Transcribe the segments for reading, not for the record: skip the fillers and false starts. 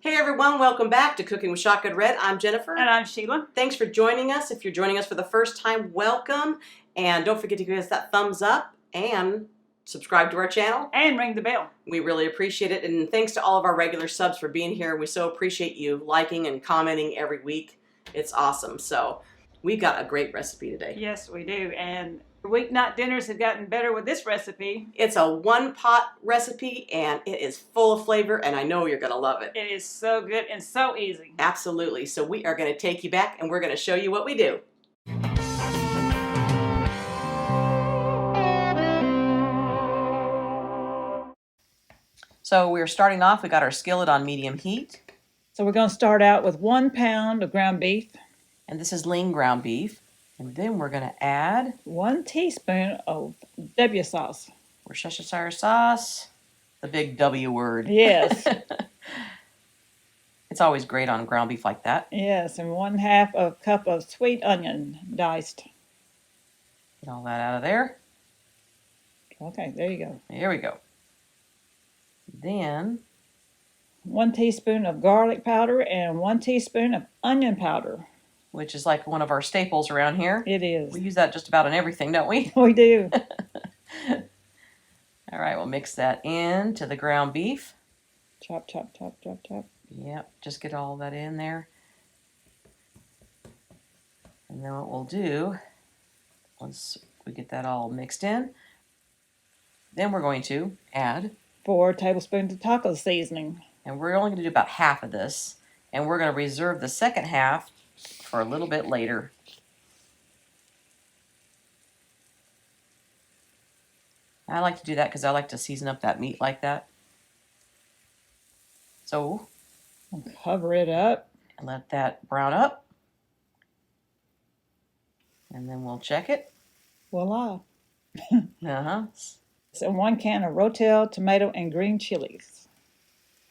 Hey everyone, welcome back to Cooking with Shotgun Red. I'm Jennifer. And I'm Sheila. Thanks for joining us. If you're joining us for the first time, welcome. And don't forget to give us that thumbs up and subscribe to our channel. And ring the bell. We really appreciate it. And thanks to all of our regular subs for being here. We so appreciate you liking and commenting every week. It's awesome. So we've got a great recipe today. Yes, we do. And weeknight dinners have gotten better with this recipe. It's a one-pot recipe and it is full of flavor and I know you're going to love it. It is so good and so easy. Absolutely. So we are going to take you back and we're going to show you what we do. So we're starting off, we got our skillet on medium heat. So we're going to start out with 1 pound of ground beef. And this is lean ground beef. And then we're going to add 1 teaspoon of Tbsp sauce. Worcestershire sauce, the big W word. Yes. It's always great on ground beef like that. Yes, and 1/2 cup of sweet onion diced. Get all that out of there. Okay, there you go. There we go. Then 1 teaspoon of garlic powder and 1 teaspoon of onion powder. Which is like one of our staples around here. It is. We use that just about in everything, don't we? We do. All right, we'll mix that into the ground beef. Chop, chop, chop, chop, chop. Yep, just get all that in there. And then what we'll do, once we get that all mixed in, then we're going to add 4 tablespoons of taco seasoning. And we're only going to do about half of this. And we're going to reserve the second half for a little bit later. I like to do that because I like to season up that meat like that. So I'll cover it up. And let that brown up. And then we'll check it. Voila. So 1 can of Rotel, tomato, and green chilies.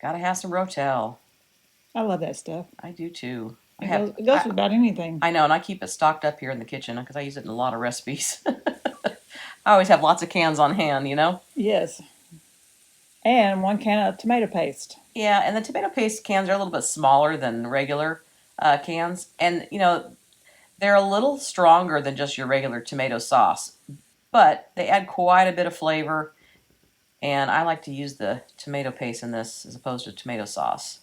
Gotta have some Rotel. I love that stuff. I do too. It goes with about anything. I know, and I keep it stocked up here in the kitchen because I use it in a lot of recipes. I always have lots of cans on hand, you know? Yes. And 1 can of tomato paste. Yeah, and the tomato paste cans are a little bit smaller than regular cans. And, you know, they're a little stronger than just your regular tomato sauce. But they add quite a bit of flavor. And I like to use the tomato paste in this as opposed to tomato sauce.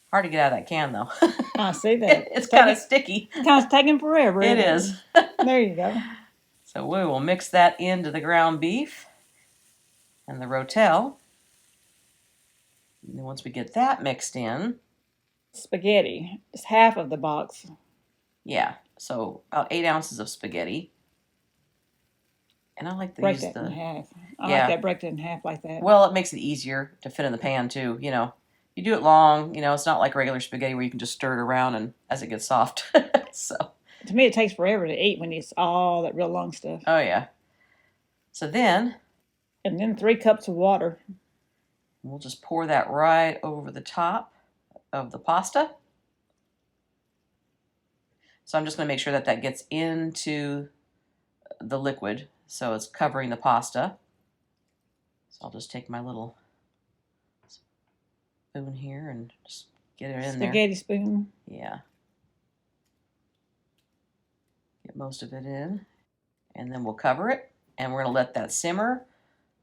Hard to get out of that can, though. I see that. It's kind of sticky. It's kind of taking forever. It is. There you go. So we will mix that into the ground beef and the Rotel. And then once we get that mixed in. Spaghetti. It's half of the box. Yeah, so about 8 ounces of spaghetti. And I like to break use that in half. I Yeah. like that break it in half like that. Well, it makes it easier to fit in the pan too, you know. You do it long, you know, it's not like regular spaghetti where you can just stir it around and as it gets soft. So. To me, it takes forever to eat when it's all that real long stuff. Oh, yeah. So then. And then 3 cups of water. We'll just pour that right over the top of the pasta. So I'm just going to make sure that that gets into the liquid. So it's covering the pasta. So I'll just take my little spoon here and just get it in there. Spaghetti spoon. Yeah. Get most of it in. And then we'll cover it. And we're going to let that simmer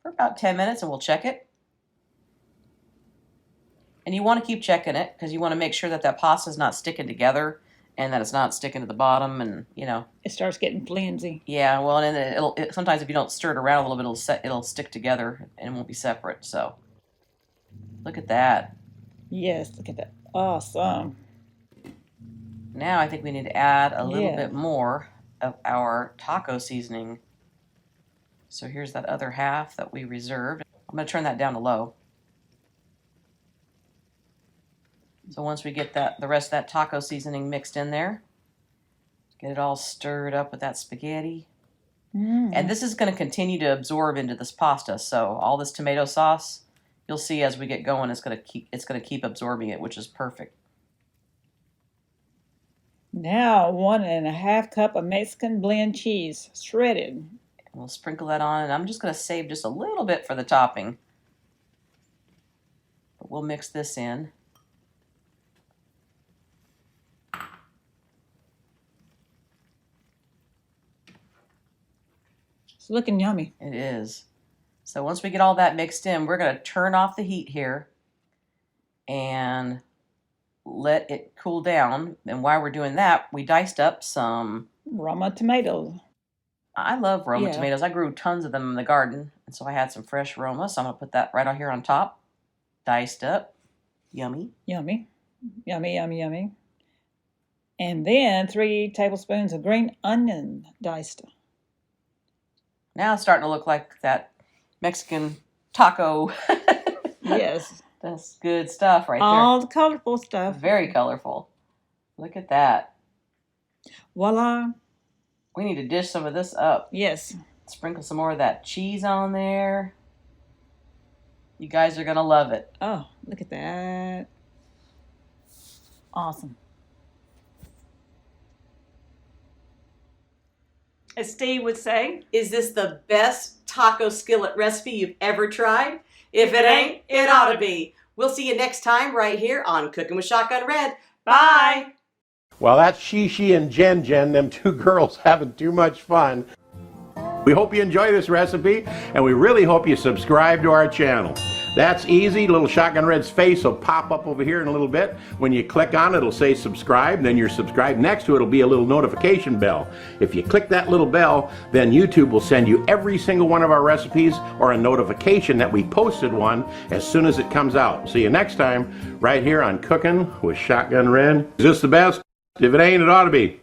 for about 10 minutes and we'll check it. And you want to keep checking it because you want to make sure that that pasta is not sticking together and that it's not sticking to the bottom and, you know. It starts getting flimsy. Yeah, well, and then sometimes if you don't stir it around a little bit, it'll stick together and it won't be separate. So look at that. Yes, look at that. Awesome. Now I think we need to add a little bit more of our taco seasoning. So here's that other half that we reserved. I'm going to turn that down to low. So once we get the rest of that taco seasoning mixed in there, get it all stirred up with that spaghetti. And this is going to continue to absorb into this pasta. So all this tomato sauce, you'll see as we get going, it's going to keep absorbing it, which is perfect. Now 1.5 cup of Mexican blend cheese, shredded. We'll sprinkle that on, and I'm just going to save just a little bit for the topping. But we'll mix this in. It's looking yummy. It is. So once we get all that mixed in, we're going to turn off the heat here and let it cool down. And while we're doing that, we diced up some Roma tomatoes. I love Roma Yeah. tomatoes. I grew tons of them in the garden, and so I had some fresh Roma. So I'm gonna put that right out here on top, diced up, yummy. Yummy. Yummy, yummy, yummy. And then 3 tablespoons of green onion diced. Now it's starting to look like that Mexican taco. Yes. That's good stuff right All the colorful stuff. there. Very colorful. Look at that. Voila. We need to dish some of this up. Yes. Sprinkle some more of that cheese on there. You guys are gonna love it. Oh, look at that. Awesome. As Steve would say, Is this the best taco skillet recipe you've ever tried? If it ain't, it ought to be. We'll see you next time right here on Cooking with Shotgun Red. Bye! Well, that's Shishi and Jen, them 2 girls having too much fun. We hope you enjoy this recipe, and we really hope you subscribe to our channel. That's easy. Little Shotgun Red's face will pop up over here in a little bit. When you click on it, it'll say subscribe, then you're subscribed. Next to it will be a little notification bell. If you click that little bell, then YouTube will send you every single one of our recipes or a notification that we posted one as soon as it comes out. See you next time right here on Cooking with Shotgun Red. Is this the best? If it ain't, it ought to be.